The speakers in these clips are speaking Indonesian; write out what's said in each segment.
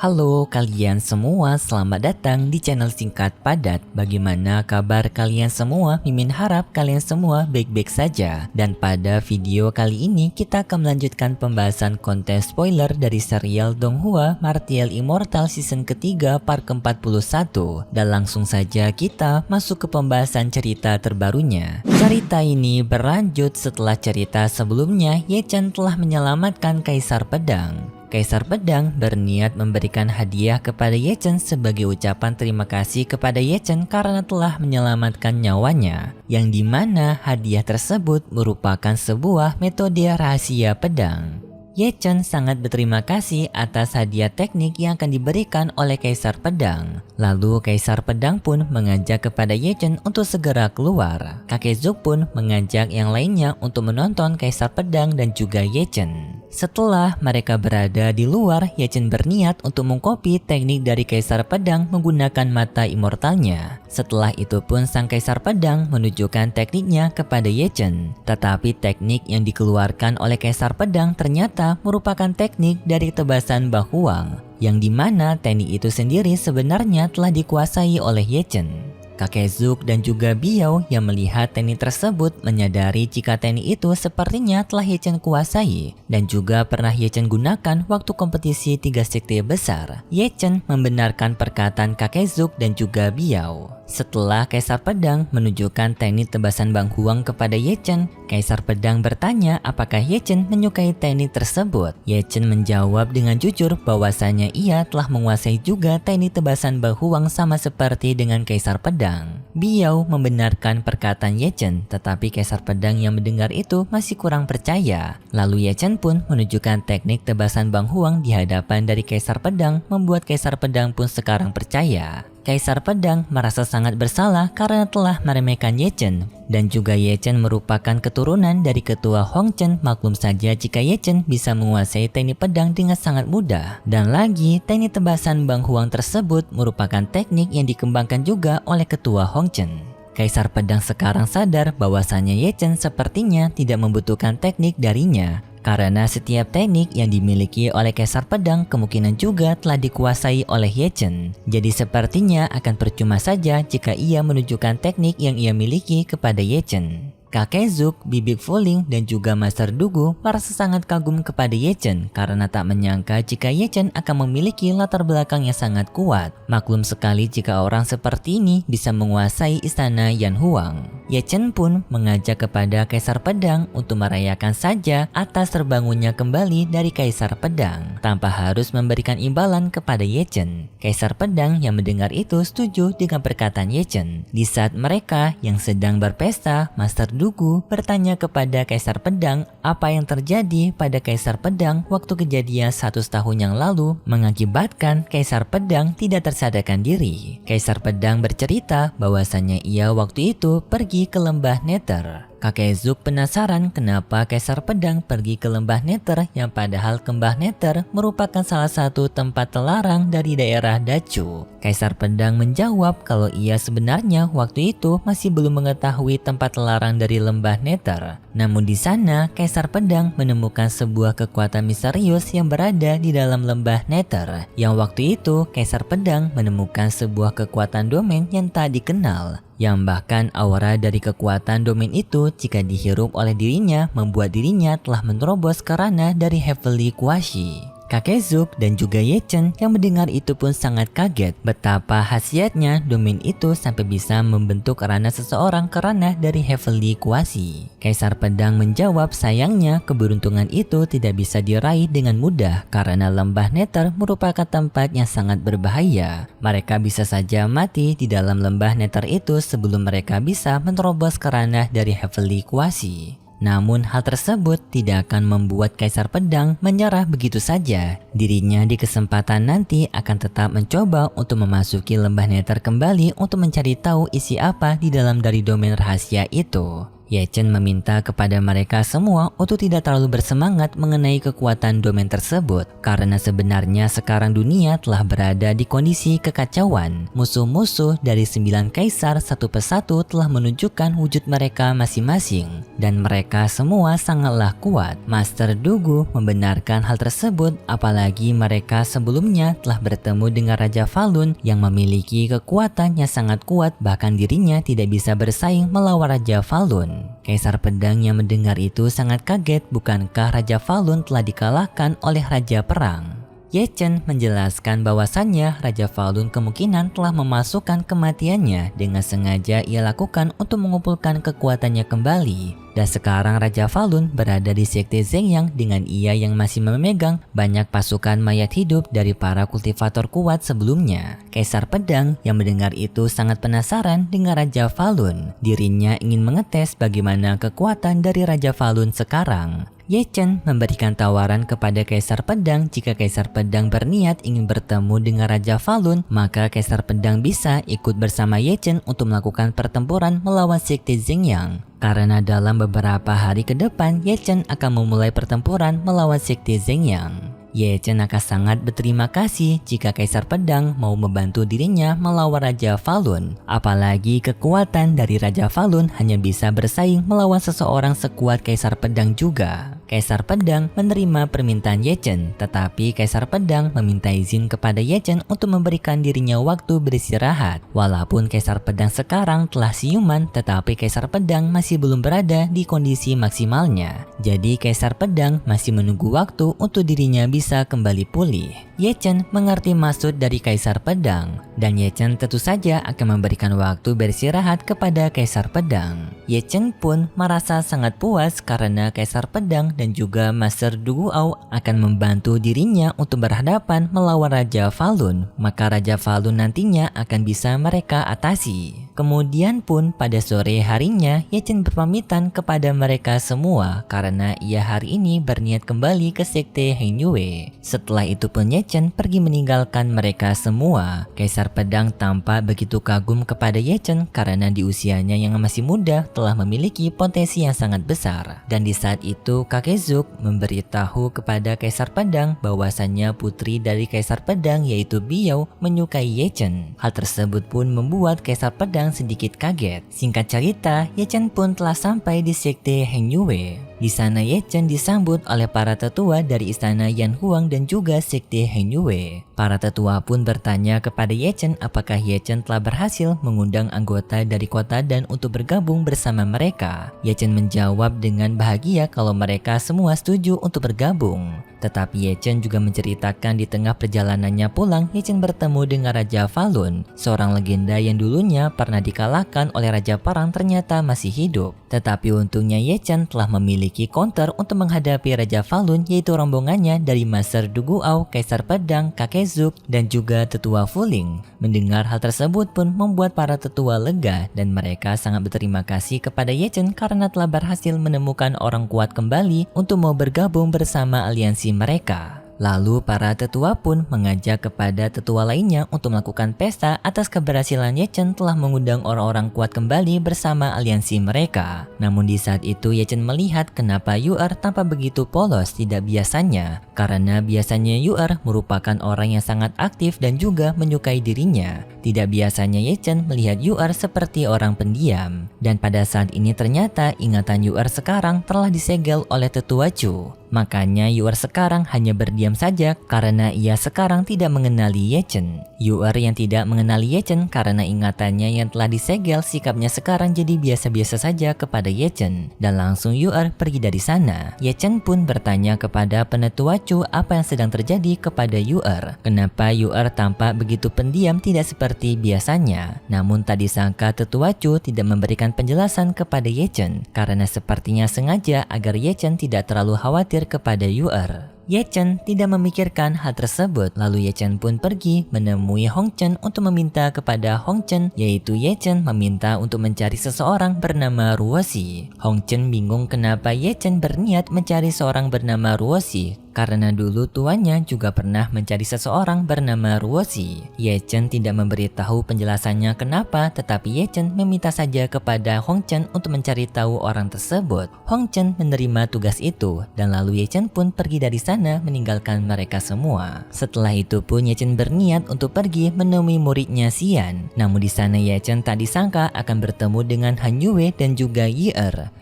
Halo kalian semua, selamat datang di channel singkat padat. Bagaimana kabar kalian semua? Mimin harap kalian semua baik-baik saja. Dan pada video kali ini kita akan melanjutkan pembahasan konten spoiler dari serial Donghua Martial Immortal season ketiga part ke-41. Dan langsung saja kita masuk ke pembahasan cerita terbarunya. Cerita ini berlanjut setelah cerita sebelumnya. Ye Chen telah menyelamatkan Kaisar Pedang. Kaisar Pedang berniat memberikan hadiah kepada Ye Chen sebagai ucapan terima kasih kepada Ye Chen karena telah menyelamatkan nyawanya, yang dimana hadiah tersebut merupakan sebuah metode rahasia pedang. Ye Chen sangat berterima kasih atas hadiah teknik yang akan diberikan oleh Kaisar Pedang. Lalu Kaisar Pedang pun mengajak kepada Ye Chen untuk segera keluar. Kakek Zuk pun mengajak yang lainnya untuk menonton Kaisar Pedang dan juga Ye Chen. Setelah mereka berada di luar, Ye Chen berniat untuk mengkopi teknik dari Kaisar Pedang menggunakan mata immortalnya. Setelah itu pun sang Kaisar Pedang menunjukkan tekniknya kepada Ye Chen. Tetapi teknik yang dikeluarkan oleh Kaisar Pedang ternyata merupakan teknik dari tebasan Bah Huang, yang dimana teknik itu sendiri sebenarnya telah dikuasai oleh Ye Chen. Kakek Zuk dan juga Biao yang melihat teknik tersebut menyadari jika teknik itu sepertinya telah Ye Chen kuasai dan juga pernah Ye Chen gunakan waktu kompetisi 3 sekte besar. Ye Chen membenarkan perkataan kakek Zuk dan juga Biao. Setelah Kaisar Pedang menunjukkan teknik tebasan Bang Huang kepada Ye Chen, Kaisar Pedang bertanya apakah Ye Chen menyukai teknik tersebut. Ye Chen menjawab dengan jujur bahwasanya ia telah menguasai juga teknik tebasan Bang Huang sama seperti dengan Kaisar Pedang. Biao membenarkan perkataan Ye Chen, tetapi Kaisar Pedang yang mendengar itu masih kurang percaya. Lalu Ye Chen pun menunjukkan teknik tebasan Bang Huang di hadapan dari Kaisar Pedang, membuat Kaisar Pedang pun sekarang percaya. Kaisar Pedang merasa sangat bersalah karena telah meremehkan Ye Chen, dan juga Ye Chen merupakan keturunan dari ketua Hong Chen. Maklum saja jika Ye Chen bisa menguasai teknik pedang dengan sangat mudah. Dan lagi, teknik tebasan Bang Huang tersebut merupakan teknik yang dikembangkan juga oleh ketua Hong Chen. Kaisar Pedang sekarang sadar bahwasanya Ye Chen sepertinya tidak membutuhkan teknik darinya, karena setiap teknik yang dimiliki oleh Kaisar Pedang kemungkinan juga telah dikuasai oleh Ye Chen. Jadi sepertinya akan percuma saja jika ia menunjukkan teknik yang ia miliki kepada Ye Chen. Kakek Zuk, Bibik Fuling, dan juga Master Dugu merasa sangat kagum kepada Ye Chen karena tak menyangka jika Ye Chen akan memiliki latar belakang yang sangat kuat. Maklum sekali jika orang seperti ini bisa menguasai istana Yan Huang. Ye Chen pun mengajak kepada Kaisar Pedang untuk merayakan saja atas terbangunnya kembali dari Kaisar Pedang tanpa harus memberikan imbalan kepada Ye Chen. Kaisar Pedang yang mendengar itu setuju dengan perkataan Ye Chen. Di saat mereka yang sedang berpesta, Master Dugu bertanya kepada Kaisar Pedang apa yang terjadi pada Kaisar Pedang waktu kejadian 100 tahun yang lalu mengakibatkan Kaisar Pedang tidak tersadarkan diri. Kaisar Pedang bercerita bahwasanya ia waktu itu pergi ke lembah Nether. Kakek Zuk penasaran kenapa Kaisar Pedang pergi ke lembah Nether yang padahal lembah Nether merupakan salah satu tempat terlarang dari daerah Dachu. Kaisar Pedang menjawab kalau ia sebenarnya waktu itu masih belum mengetahui tempat terlarang dari lembah Nether. Namun di sana Kaisar Pedang menemukan sebuah kekuatan misterius yang berada di dalam lembah Nether. Yang waktu itu Kaisar Pedang menemukan sebuah kekuatan domain yang tak dikenal, yang bahkan aura dari kekuatan domain itu jika dihirup oleh dirinya membuat dirinya telah menerobos ke ranah dari Heavenly Kuashi. Kakek Zuk dan juga Ye Chen yang mendengar itu pun sangat kaget betapa khasiatnya domain itu sampai bisa membentuk ranah seseorang ke ranah dari Heavenly Kuashi. Kaisar Pedang menjawab sayangnya keberuntungan itu tidak bisa diraih dengan mudah karena lembah Nether merupakan tempat yang sangat berbahaya. Mereka bisa saja mati di dalam lembah Nether itu sebelum mereka bisa menerobos ke ranah dari Heavenly Kuashi. Namun hal tersebut tidak akan membuat Kaisar Pedang menyerah begitu saja. Dirinya di kesempatan nanti akan tetap mencoba untuk memasuki lembah Nether kembali untuk mencari tahu isi apa di dalam dari domain rahasia itu. Ye Chen meminta kepada mereka semua untuk tidak terlalu bersemangat mengenai kekuatan domain tersebut karena sebenarnya sekarang dunia telah berada di kondisi kekacauan. Musuh-musuh dari 9 kaisar satu persatu telah menunjukkan wujud mereka masing-masing dan mereka semua sangatlah kuat. Master Dugu membenarkan hal tersebut, apalagi mereka sebelumnya telah bertemu dengan Raja Falun yang memiliki kekuatan yang sangat kuat, bahkan dirinya tidak bisa bersaing melawan Raja Falun. Kaisar Pedang yang mendengar itu sangat kaget, bukankah Raja Falun telah dikalahkan oleh Raja Perang? Ye Chen menjelaskan bahwasannya Raja Falun kemungkinan telah memasukkan kematiannya dengan sengaja ia lakukan untuk mengumpulkan kekuatannya kembali. Dan sekarang Raja Falun berada di Sekte Zhengyang dengan ia yang masih memegang banyak pasukan mayat hidup dari para kultivator kuat sebelumnya. Kaisar Pedang yang mendengar itu sangat penasaran dengan Raja Falun. Dirinya ingin mengetes bagaimana kekuatan dari Raja Falun sekarang. Ye Chen memberikan tawaran kepada Kaisar Pedang jika Kaisar Pedang berniat ingin bertemu dengan Raja Falun, maka Kaisar Pedang bisa ikut bersama Ye Chen untuk melakukan pertempuran melawan Sekte Zhengyang. Karena dalam beberapa hari ke depan, Ye Chen akan memulai pertempuran melawan Sekte Zhengyang. Ye Chen akan sangat berterima kasih jika Kaisar Pedang mau membantu dirinya melawan Raja Falun. Apalagi kekuatan dari Raja Falun hanya bisa bersaing melawan seseorang sekuat Kaisar Pedang juga. Kaisar Pedang menerima permintaan Ye Chen, tetapi Kaisar Pedang meminta izin kepada Ye Chen untuk memberikan dirinya waktu beristirahat. Walaupun Kaisar Pedang sekarang telah siuman, tetapi Kaisar Pedang masih belum berada di kondisi maksimalnya. Jadi Kaisar Pedang masih menunggu waktu untuk dirinya bisa kembali pulih. Ye Chen mengerti maksud dari Kaisar Pedang, dan Ye Chen tentu saja akan memberikan waktu beristirahat kepada Kaisar Pedang. Ye Chen pun merasa sangat puas karena Kaisar Pedang dan juga Master Duguao akan membantu dirinya untuk berhadapan melawan Raja Falun, maka Raja Falun nantinya akan bisa mereka atasi. Kemudian pun pada sore harinya Ye Chen berpamitan kepada mereka semua karena ia hari ini berniat kembali ke Sekte Heng Yue. Setelah itu pun Ye Chen pergi meninggalkan mereka semua. Kaisar Pedang tampak begitu kagum kepada Ye Chen karena di usianya yang masih muda telah memiliki potensi yang sangat besar. Dan di saat itu kakek Zuk memberitahu kepada Kaisar Pedang bahwasannya putri dari Kaisar Pedang yaitu Biao menyukai Ye Chen. Hal tersebut pun membuat Kaisar Pedang sedikit kaget. Singkat cerita, Ye Chen pun telah sampai di Sekte Heng Yue. Di sana Ye Chen disambut oleh para tetua dari istana Yan Huang dan juga Sekte Heng Yue. Para tetua pun bertanya kepada Ye Chen apakah Ye Chen telah berhasil mengundang anggota dari kota dan untuk bergabung bersama mereka. Ye Chen menjawab dengan bahagia kalau mereka semua setuju untuk bergabung. Tetapi Ye Chen juga menceritakan di tengah perjalanannya pulang, Ye Chen bertemu dengan Raja Falun, seorang legenda yang dulunya pernah dikalahkan oleh Raja Perang ternyata masih hidup. Tetapi untungnya Ye Chen telah memiliki counter untuk menghadapi Raja Falun, yaitu rombongannya dari Master Duguao, Kaisar Pedang, kakek Zuk, dan juga tetua Fuling. Mendengar hal tersebut pun membuat para tetua lega dan mereka sangat berterima kasih kepada Ye Chen karena telah berhasil menemukan orang kuat kembali untuk mau bergabung bersama aliansi mereka. Lalu para tetua pun mengajak kepada tetua lainnya untuk melakukan pesta atas keberhasilan Ye Chen telah mengundang orang-orang kuat kembali bersama aliansi mereka. Namun di saat itu Ye Chen melihat kenapa Yu'er tampak begitu polos tidak biasanya. Karena biasanya Yu'er merupakan orang yang sangat aktif dan juga menyukai dirinya. Tidak biasanya Ye Chen melihat Yu'er seperti orang pendiam. Dan pada saat ini ternyata ingatan Yu'er sekarang telah disegel oleh tetua Chu. Makanya Yu'er sekarang hanya berdiam saja karena ia sekarang tidak mengenali Ye Chen. Yu'er yang tidak mengenali Ye Chen karena ingatannya yang telah disegel sikapnya sekarang jadi biasa-biasa saja kepada Ye Chen. Dan langsung Yu'er pergi dari sana. Ye Chen pun bertanya kepada penetua Chu apa yang sedang terjadi kepada Yu'er. Kenapa Yu'er tampak begitu pendiam tidak seperti biasanya. Namun tak disangka tetua Chu tidak memberikan penjelasan kepada Ye Chen karena sepertinya sengaja agar Ye Chen tidak terlalu khawatir kepada Yu'er. Ye Chen tidak memikirkan hal tersebut, lalu Ye Chen pun pergi menemui Hong Chen untuk meminta kepada Hong Chen, yaitu Ye Chen meminta untuk mencari seseorang bernama Ruoxi. Hong Chen bingung kenapa Ye Chen berniat mencari seorang bernama Ruoxi, karena dulu tuannya juga pernah mencari seseorang bernama Ruoshi. Ye Chen tidak memberitahu penjelasannya kenapa, tetapi Ye Chen meminta saja kepada Hong Chen untuk mencari tahu orang tersebut. Hong Chen menerima tugas itu dan lalu Ye Chen pun pergi dari sana meninggalkan mereka semua. Setelah itu pun Ye Chen berniat untuk pergi menemui muridnya Xian. Namun di sana Ye Chen tak disangka akan bertemu dengan Han Yue dan juga Yi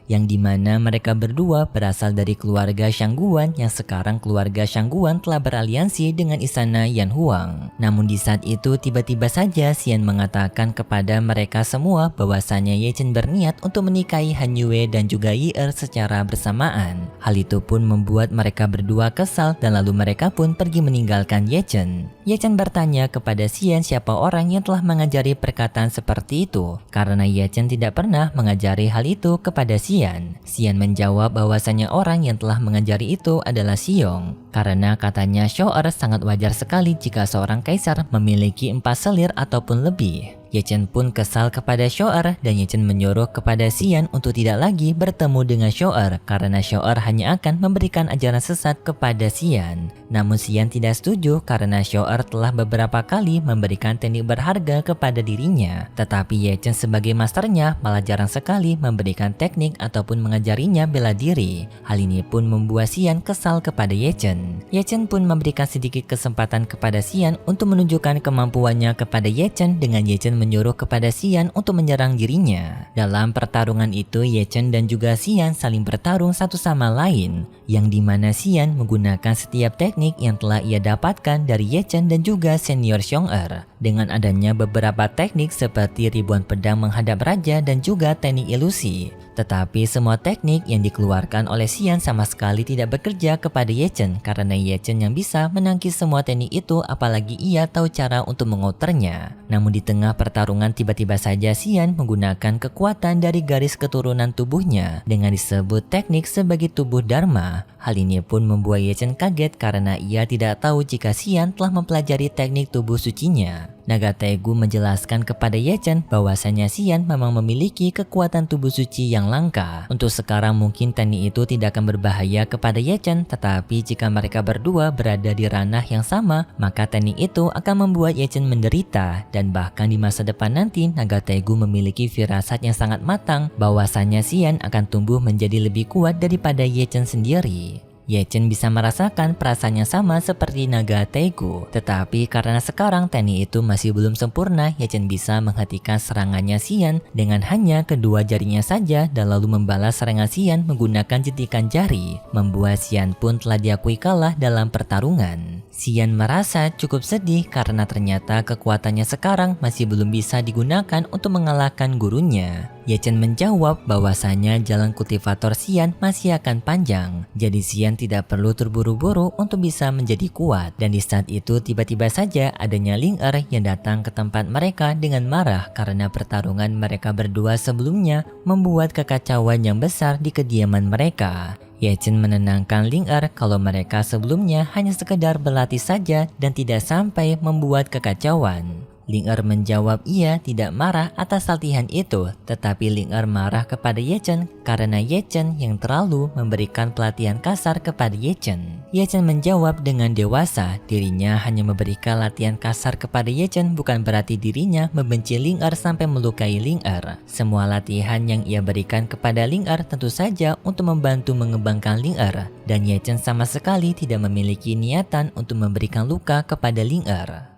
yang dimana mereka berdua berasal dari keluarga Shangguan yang sekarang keluarga Shangguan telah beraliansi dengan istana Yan Huang. Namun di saat itu tiba-tiba saja Xian mengatakan kepada mereka semua bahwasanya Ye Chen berniat untuk menikahi Han Yue dan juga Yi secara bersamaan. Hal itu pun membuat mereka berdua kesal dan lalu mereka pun pergi meninggalkan Ye Chen. Ye Chen bertanya kepada Xian siapa orang yang telah mengajari perkataan seperti itu karena Ye Chen tidak pernah mengajari hal itu kepada Xian. Xian menjawab bahwasanya orang yang telah mengajari itu adalah Xiong karena katanya Shoer sangat wajar sekali jika seorang kaisar memiliki 4 selir ataupun lebih. Ye Chen pun kesal kepada Shoer dan Ye Chen menyuruh kepada Xian untuk tidak lagi bertemu dengan Shoer karena Shoer hanya akan memberikan ajaran sesat kepada Xian. Namun Xian tidak setuju karena Shoer telah beberapa kali memberikan teknik berharga kepada dirinya. Tetapi Ye Chen sebagai masternya malah jarang sekali memberikan teknik ataupun mengajarinya bela diri. Hal ini pun membuat Xian kesal kepada Ye Chen. Ye Chen pun memberikan sedikit kesempatan kepada Xian untuk menunjukkan kemampuannya kepada Ye Chen dengan Ye Chen menyuruh kepada Xian untuk menyerang dirinya. Dalam pertarungan itu Ye Chen dan juga Xian saling bertarung satu sama lain, yang dimana Xian menggunakan setiap teknik yang telah ia dapatkan dari Ye Chen dan juga senior Xiong dengan adanya beberapa teknik seperti ribuan pedang menghadap raja dan juga teknik ilusi. Tetapi semua teknik yang dikeluarkan oleh Xian sama sekali tidak bekerja kepada Ye Chen karena Ye Chen yang bisa menangkis semua teknik itu apalagi ia tahu cara untuk mengouternya. Namun di tengah pertarungan tiba-tiba saja Xian menggunakan kekuatan dari garis keturunan tubuhnya dengan disebut teknik sebagai tubuh Dharma. Hal ini pun membuat Ye Chen kaget karena ia tidak tahu jika Xian telah mempelajari teknik tubuh sucinya. Naga Tegu menjelaskan kepada Ye Chen bahwasanya Xian memang memiliki kekuatan tubuh suci yang langka. Untuk sekarang mungkin teknik itu tidak akan berbahaya kepada Ye Chen, tetapi jika mereka berdua berada di ranah yang sama, maka teknik itu akan membuat Ye Chen menderita. Dan bahkan di masa depan nanti, Naga Tegu memiliki firasat yang sangat matang bahwasanya Xian akan tumbuh menjadi lebih kuat daripada Ye Chen sendiri. Ye Chen bisa merasakan perasaannya sama seperti Naga Tegu. Tetapi karena sekarang teknik itu masih belum sempurna, Ye Chen bisa menghentikan serangannya Xian dengan hanya kedua jarinya saja dan lalu membalas serangan Xian menggunakan jentikan jari. Membuat Xian pun telah diakui kalah dalam pertarungan. Xian merasa cukup sedih karena ternyata kekuatannya sekarang masih belum bisa digunakan untuk mengalahkan gurunya. Ye Chen menjawab bahwasanya jalan kultivator Xian masih akan panjang, jadi Xian tidak perlu terburu-buru untuk bisa menjadi kuat. Dan di saat itu tiba-tiba saja adanya Ling yang datang ke tempat mereka dengan marah karena pertarungan mereka berdua sebelumnya membuat kekacauan yang besar di kediaman mereka. Ye Chen menenangkan Ling kalau mereka sebelumnya hanya sekedar berlatih saja dan tidak sampai membuat kekacauan. Ling menjawab ia tidak marah atas latihan itu, tetapi Ling marah kepada Ye Chen karena Ye Chen yang terlalu memberikan pelatihan kasar kepada Ye Chen. Ye Chen menjawab dengan dewasa, dirinya hanya memberikan latihan kasar kepada Ye Chen bukan berarti dirinya membenci Ling sampai melukai Ling. Semua latihan yang ia berikan kepada Ling tentu saja untuk membantu mengembangkan Ling dan Ye Chen sama sekali tidak memiliki niatan untuk memberikan luka kepada Ling.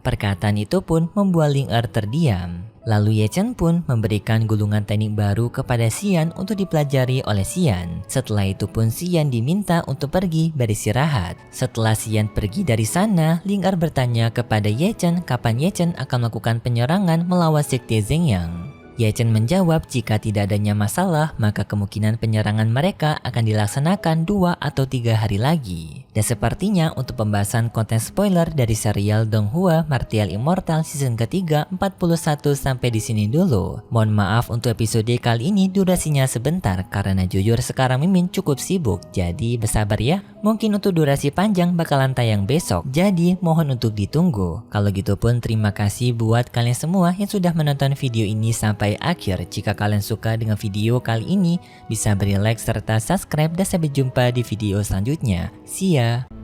Perkataan itu pun membuat Ling terdiam. Lalu Ye Chen pun memberikan gulungan teknik baru kepada Xian untuk dipelajari oleh Xian. Setelah itu pun Xian diminta untuk pergi beristirahat. Setelah Xian pergi dari sana, Ling bertanya kepada Ye Chen kapan Ye Chen akan melakukan penyerangan melawan sekte Zhengyang. Ye Chen menjawab jika tidak adanya masalah, maka kemungkinan penyerangan mereka akan dilaksanakan 2 atau 3 hari lagi. Dan sepertinya untuk pembahasan konten spoiler dari serial Donghua Martial Immortal season ketiga 41 sampai di sini dulu. Mohon maaf untuk episode kali ini durasinya sebentar karena jujur sekarang Mimin cukup sibuk, jadi bersabar ya. Mungkin untuk durasi panjang bakalan tayang besok, jadi mohon untuk ditunggu. Kalau gitu pun terima kasih buat kalian semua yang sudah menonton video ini sampai akhir. Jika kalian suka dengan video kali ini, bisa beri like serta subscribe dan sampai jumpa di video selanjutnya. See ya!